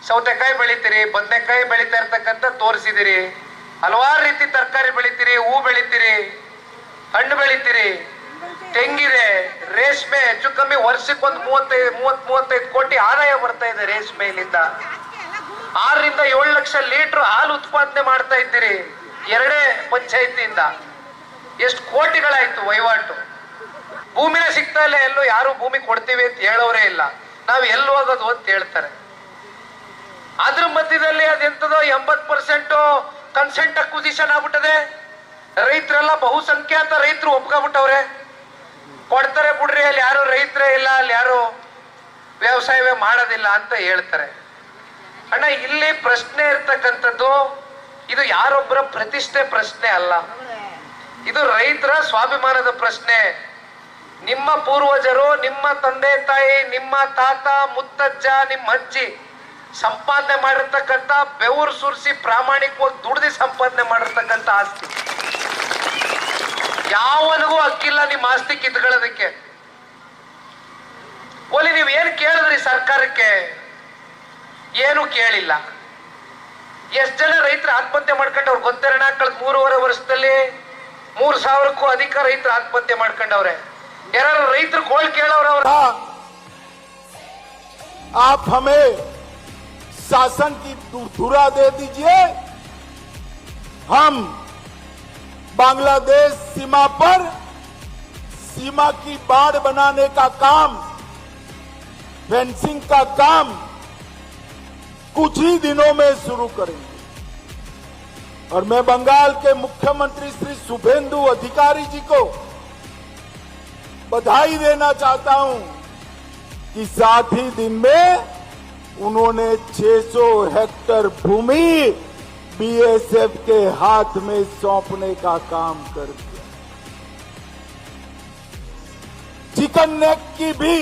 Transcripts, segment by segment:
ಸೌತೆಕಾಯಿ ಬೆಳಿತೀರಿ, ಬದನೆಕಾಯಿ ಬೆಳೀತಾ ಇರ್ತಕ್ಕಂಥ ತೋರಿಸಿದಿರಿ, ಹಲವಾರು ರೀತಿ ತರಕಾರಿ ಬೆಳಿತೀರಿ, ಹೂ ಬೆಳಿತೀರಿ, ಹಣ್ಣು ಬೆಳಿತೀರಿ, ತೆಂಗಿದೆ, ರೇಷ್ಮೆ ಹೆಚ್ಚು ಕಮ್ಮಿ ವರ್ಷಕ್ಕೆ ಒಂದು 35 ಕೋಟಿ ಆದಾಯ ಬರ್ತಾ ಇದೆ ರೇಷ್ಮೆಯಿಂದ. 6 ರಿಂದ 7 ಲಕ್ಷ ಲೀಟರ್ ಹಾಲು ಉತ್ಪಾದನೆ ಮಾಡ್ತಾ ಇದ್ದೀರಿ 2 ಪಂಚಾಯತಿಯಿಂದ. ಎಷ್ಟು ಕೋಟಿಗಳಾಯ್ತು ವಹಿವಾಟು. ಭೂಮಿನೇ ಸಿಗ್ತಾ ಇಲ್ಲ, ಎಲ್ಲೂ ಯಾರು ಭೂಮಿ ಕೊಡ್ತೀವಿ ಅಂತ ಹೇಳೋರೇ ಇಲ್ಲ. ನಾವು ಎಲ್ಲಿ ಹೋಗೋದು ಅಂತ ಹೇಳ್ತಾರೆ. ಅದ್ರ ಮಧ್ಯದಲ್ಲಿ ಅದೆಂತದೋ 80% ಕನ್ಸೆಂಟ್ ಅಕ್ವಿಸಿಷನ್ ಆಗ್ಬಿಟ್ಟದೆ. ರೈತರೆಲ್ಲ ಬಹುಸಂಖ್ಯಾತ ರೈತರು ಒಪ್ಕೊಬಿಟ್ಟವ್ರೆ. ಕೊಡ್ತಾರೆ ಬಿಡ್ರಿ, ಅಲ್ಲಿ ಯಾರು ರೈತರೇ ಇಲ್ಲ, ಅಲ್ಲಿ ಯಾರು ವ್ಯವಸಾಯವೇ ಮಾಡೋದಿಲ್ಲ ಅಂತ ಹೇಳ್ತಾರೆ. ಅಣ್ಣ, ಇಲ್ಲಿ ಪ್ರಶ್ನೆ ಇರ್ತಕ್ಕಂಥದ್ದು ಇದು ಯಾರೊಬ್ಬರ ಪ್ರತಿಷ್ಠೆ ಪ್ರಶ್ನೆ ಅಲ್ಲ, ಇದು ರೈತರ ಸ್ವಾಭಿಮಾನದ ಪ್ರಶ್ನೆ. ನಿಮ್ಮ ಪೂರ್ವಜರು, ನಿಮ್ಮ ತಂದೆ ತಾಯಿ, ನಿಮ್ಮ ತಾತ ಮುತ್ತಜ್ಜ, ನಿಮ್ಮ ಅಜ್ಜಿ ಸಂಪಾದನೆ ಮಾಡಿರ್ತಕ್ಕಂಥ, ಬೆವರು ಸುರಿಸಿ ಪ್ರಾಮಾಣಿಕವಾಗಿ ದುಡ್ದು ಸಂಪಾದನೆ ಮಾಡಿರ್ತಕ್ಕಂಥ ಆಸ್ತಿ. ಯಾವನಿಗೂ ಹಕ್ಕಿಲ್ಲ ನಿಮ್ಮ ಆಸ್ತಿ ಕಿತ್ಕೊಳ್ಳೋದಕ್ಕೆ. ಓಲಿ ನೀವು ಏನು ಕೇಳಿದ್ರಿ ಸರ್ಕಾರಕ್ಕೆ? ಏನು ಕೇಳಿಲ್ಲ. ಎಷ್ಟು ಜನ ರೈತರು ಆತ್ಮಹತ್ಯೆ ಮಾಡ್ಕೊಂಡವ್ರು ಗೊತ್ತೇರಣ? ಕಳೆದ 3.5 ವರ್ಷದಲ್ಲಿ 3,000ಕ್ಕೂ ಅಧಿಕ ರೈತರು ಆತ್ಮಹತ್ಯೆ ಮಾಡ್ಕೊಂಡವ್ರೆ. ಯಾರು ರೈತರು ಗೋಳ್ ಕೇಳೋರು? आप हमें शासन की धुरा दे दीजिए, हम बांग्लादेश सीमा पर सीमा की बाड़ बनाने का काम, फेंसिंग का काम कुछ ही दिनों में शुरू करेंगे. और मैं बंगाल के मुख्यमंत्री श्री शुभेंदु अधिकारी जी को बधाई देना चाहता हूं कि 7 ही दिन में उन्होंने 600 हेक्टेयर भूमि बीएसएफ के हाथ में सौंपने का काम कर दिया. चिकन नेक की भी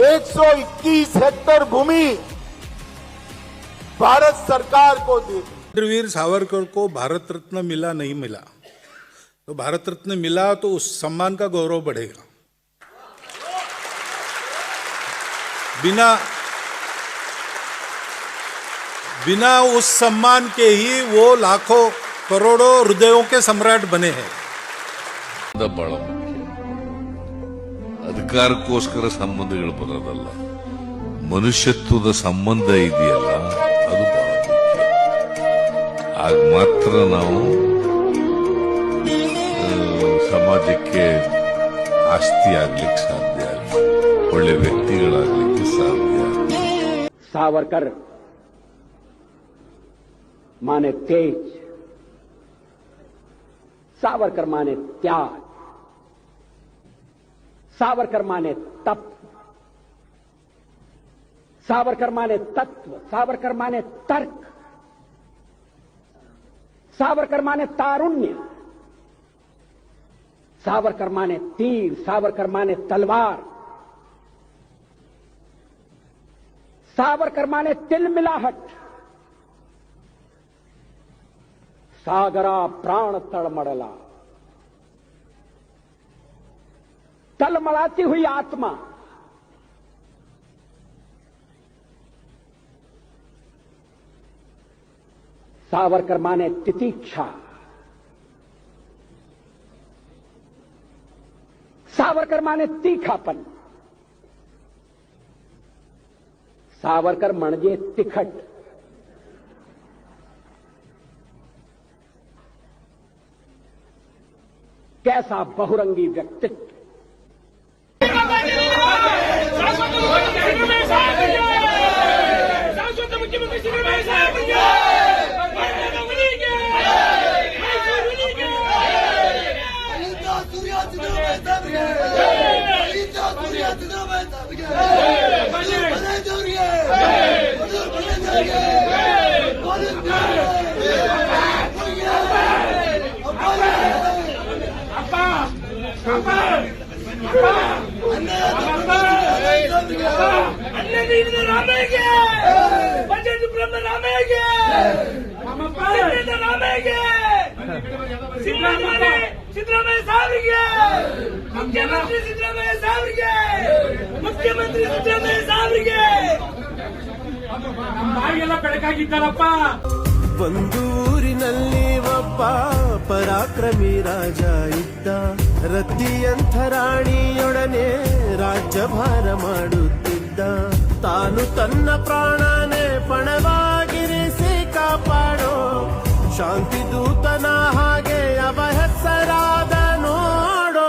121 हेक्टेयर भूमि भारत सरकार को दी. वीर सावरकर को भारत रत्न मिला नहीं मिला, तो भारत रत्न मिला तो उस सम्मान का गौरव बढ़ेगा. बिना उस सम्मान के ही वो लाखों करोड़ों हृदयों के सम्राट बने हैं. ಬಹಳ ಅಧಿಕಾರಕ್ಕೋಸ್ಕರ ಸಂಬಂಧಗಳು ಬರೋದಲ್ಲ, ಮನುಷ್ಯತ್ವದ ಸಂಬಂಧ ಇದೆಯಲ್ಲ ಅದು ಬಹಳ ಮುಖ್ಯ. ಆಗ ಮಾತ್ರ ನಾವು ಸಮಾಜಕ್ಕೆ ಆಸ್ತಿ ಆಗ್ಲಿಕ್ಕೆ ಸಾಧ್ಯ, ಒಳ್ಳೆ ವ್ಯಕ್ತಿಗಳಾಗ್ಲಿಕ್ಕೆ ಸಾಧ್ಯ. सावरकर माने तेज, सावरकर माने त्याग, सावरकर माने तप, सावरकर माने तत्व, सावरकर माने तर्क, सावरकर माने तारुण्य, सावरकर माने तीर, सावरकर माने तलवार, सावरकर माने तिलमिलाहट, सागरा प्राण तड़मड़ला, तलमड़ाती हुई आत्मा, सावरकर माने तितीक्षा, सावरकर माने तीखापन, सावरकर म्हणजे तिखट. कैसा बहुरंगी व्यक्तित्व. ಸಿದ್ದರಾಮಯ್ಯ ಸಾವರಿಗೆ ಮುಖ್ಯಮಂತ್ರಿ ಸಿದ್ದರಾಮಯ್ಯ ಸಾವರಿಗೆ ಮುಖ್ಯಮಂತ್ರಿ ಸಿದ್ದರಾಮಯ್ಯ ಸಾವರಿಗೆ ನಾಯಿಗೆಲ್ಲ ಬೆಳಕಾಗಿದ್ದಾರಪ್ಪ. ಒಂದು ಊರಿನಲ್ಲಿ ಒಬ್ಬ ಪರಾಕ್ರಮಿ ರಾಜ ಇದ್ದ. ರತಿಯಂಥ ರಾಣಿಯೊಡನೆ ರಾಜ್ಯಭಾರ ಮಾಡುತ್ತಿದ್ದ. ತಾನು ತನ್ನ ಪ್ರಾಣನೇ ಪಣವಾಗಿರಿಸಿ ಕಾಪಾಡೋ ಶಾಂತಿ ದೂತನ ಹಾಗೆ ಅವ ಹೆಸರಾದ ನೋಡೋ.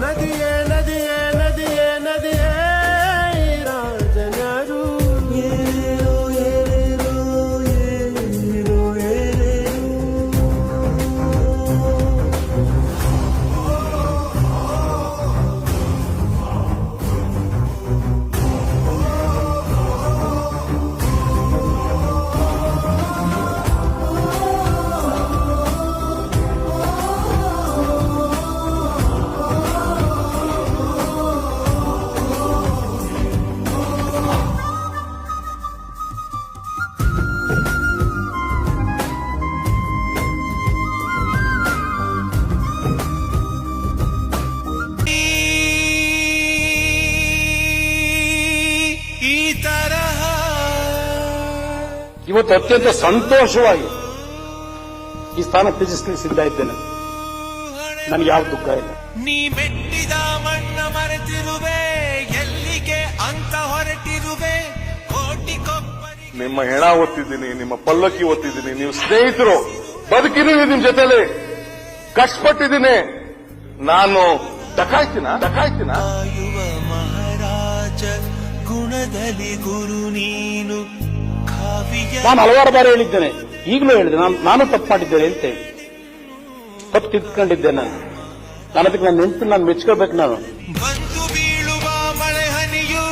ನದಿಯೇ ನದಿಯೇ ನದಿಯೇ ನದಿಯೇ ರಾಜನರು ಏರೋ ಏರೇರೋ ಏರೋ ಏರೇರೋ. ಈ ತರಹ ಇವತ್ತು ಅತ್ಯಂತ ಸಂತೋಷವಾಗಿ ಈ ಸ್ಥಾನ ತ್ಯಜಿಸಲಿಕ್ಕೆ ಸಿದ್ಧ ಇದ್ದೇನೆ. ನನಗೆ ಯಾವ ದುಃಖ ಇಲ್ಲ. ನೀ ಮೆಟ್ಟಿದ ಮಣ್ಣ ಮರೆತಿರುವೆ, ಎಲ್ಲಿಗೆ ಅಂತ ಹೊರಟಿರುವೆ. ಕೋಟಿ ಕೊಬ್ಬರಿ ನಿಮ್ಮ ಹೆಣ ಒತ್ತಿದ್ದೀನಿ, ನಿಮ್ಮ ಪಲ್ಲಕ್ಕಿ ಒತ್ತಿದ್ದೀನಿ. ನೀವು ಸ್ನೇಹಿತರು, ಬದುಕಿದೀನಿ ನಿಮ್ ಜೊತೆಲಿ, ಕಷ್ಟಪಟ್ಟಿದ್ದೀನಿ. ನಾನು ಡಕಾಯ್ತಿನ ಕಾಯುವ ಮಹಾರಾಜ ಗುಣದಲ್ಲಿ ಗುರು ನೀನು. ಕಾವ್ಯ ನಾನು ಹಲವಾರು ಬಾರಿ ಹೇಳಿದ್ದೇನೆ, ಈಗಲೂ ಹೇಳಿದೆ, ನಾನು ತಪ್ಪು ಮಾಡಿದ್ದೇನೆ ಅಂತ ಹೇಳಿ. ತಪ್ಪು ತಿದ್ಕೊಂಡಿದ್ದೇನೆ ನಾನು. ಅದಕ್ಕೆ ನನ್ನ ನೆನಪು ನಾನು ಮೆಚ್ಕೋಬೇಕು. ನಾನು ಬಂದು ಬೀಳುವ ಮಳೆ ಹನಿಯು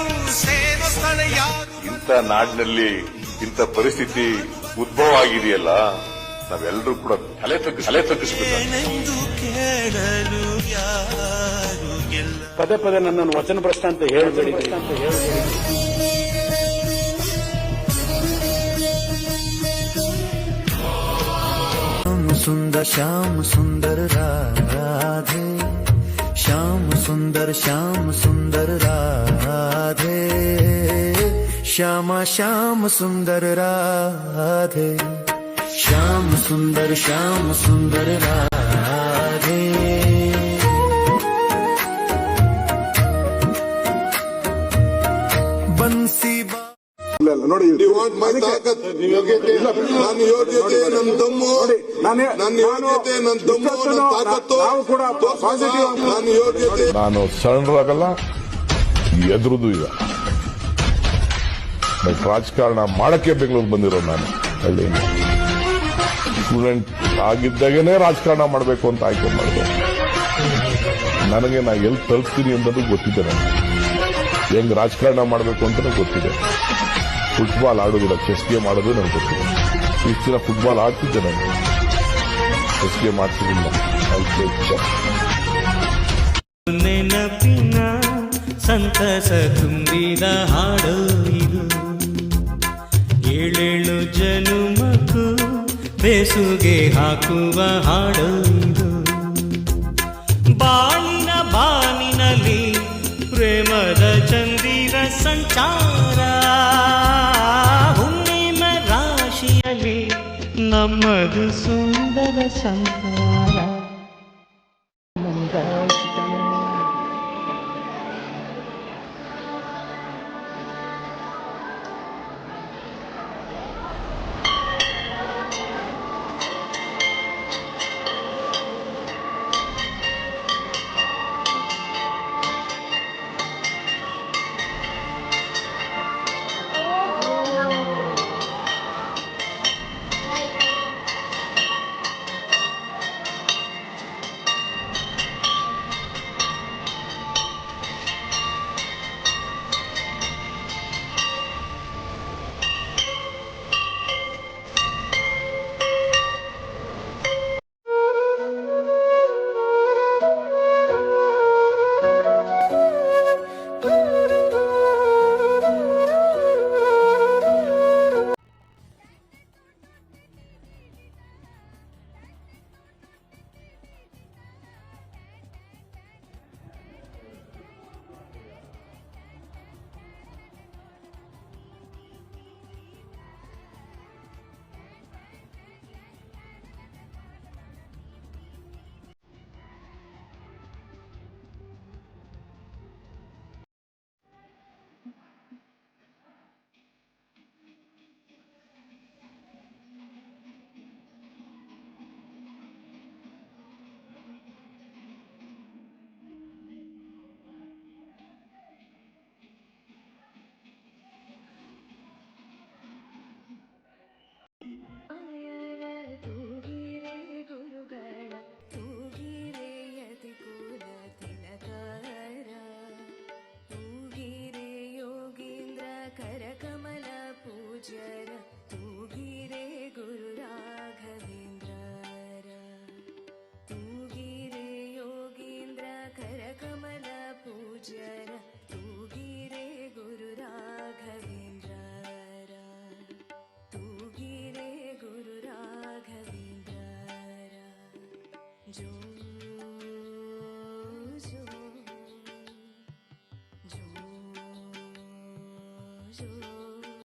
ಸೇರೋ ಸ್ಥಳ ಯಾರು. ಇಂಥ ನಾಡಿನಲ್ಲಿ ಇಂಥ ಪರಿಸ್ಥಿತಿ ಉದ್ಭವ ಆಗಿದೆಯಲ್ಲ, ನಾವೆಲ್ಲರೂ ಕೂಡ ತಲೆ ತಗ್ಗಿಸ್ಬೇಕು. ಏನೆಂದು ಕೇಳಲು ಯಾರು ಎಲ್ಲ. ಪದೇ ಪದೇ ನನ್ನನ್ನು ವಚನ ಪ್ರಶ್ನೆ ಅಂತ ಹೇಳಬೇಡಿ. सुंदर श्याम सुंदर राधे, श्याम सुंदर राधे, श्यामा श्याम सुंदर राधे, श्याम सुंदर राधे. बंसी ನೋಡಿ, ನಾನು ಯೋಗ್ಯತೆ, ನನ್ನ ದಮ್ಮು, ನನ್ನ ಯೋಗ್ಯತೆ, ನನ್ನ ದಮ್ಮು, ನನ್ನ ತಾಕತ್ತು, ನನ್ನ ಯೋಗ್ಯತೆ. ನಾನು ಸರೆಂಡರ್ ಆಗಲ್ಲ, ಎದುರುದು ಇಲ್ಲ. ಬಟ್ ರಾಜಕಾರಣ ಮಾಡಕ್ಕೆ ಬೆಂಗಳೂರು ಬಂದಿರೋ ನಾನು ಹಳ್ಳಿಯಿಂದ. ಸ್ಟೂಡೆಂಟ್ ಆಗಿದ್ದಾಗೇನೆ ರಾಜಕಾರಣ ಮಾಡಬೇಕು ಅಂತ ಆಯ್ಕೆ ಮಾಡಿದೆ. ನನಗೆ ನಾ ಎಲ್ಲಿ ತಲುಪ್ತೀನಿ ಅನ್ನೋದು ಗೊತ್ತಿದೆ. ನನಗೆ ಹೆಂಗ್ ರಾಜಕಾರಣ ಮಾಡಬೇಕು ಅಂತ ಗೊತ್ತಿದೆ. ಫುಟ್ಬಾಲ್ ಆಡೋದಿಲ್ಲ, ಚೆಸ್ ಗೇಮ್ ಆಡೋದು ನನಗೆ ಗೊತ್ತಿದೆ. ಇಷ್ಟು ದಿನ ಫುಟ್ಬಾಲ್ ಆಡ್ತಿದ್ದೆ, ನಾನು ಚೆಸ್ ಗೇಮ್ ಆಡ್ತಿದ್ದಿಲ್ಲ. ನೆನಪಿನ ಸಂತಸ ತುಂಬಿದ ಹಾಡು ಇದು. ಏಳೇಳು ಜನುಮಕ್ಕೂ ಬೇಸುಗೆ ಹಾಕುವ ಹಾಡು ಇದು. ಬಾನಿನಲ್ಲಿ ಪ್ರೇಮದ ಚಂದಿರ ಸಂಚಾರ, ಹುಣ್ಣಿಮೆ ರಾಶಿಯಲ್ಲಿ ನಮ್ಮದು ಸುಂದರ ಸಂಸಾರ. तूगिरे गुरु राघवेन्द्र तूगिरे योगीन्द्र करकमल पूज्यर तूगिरे गुरु राघवेन्द्र तूगिरे गुरु राघवेन्द्र जो जो जो जो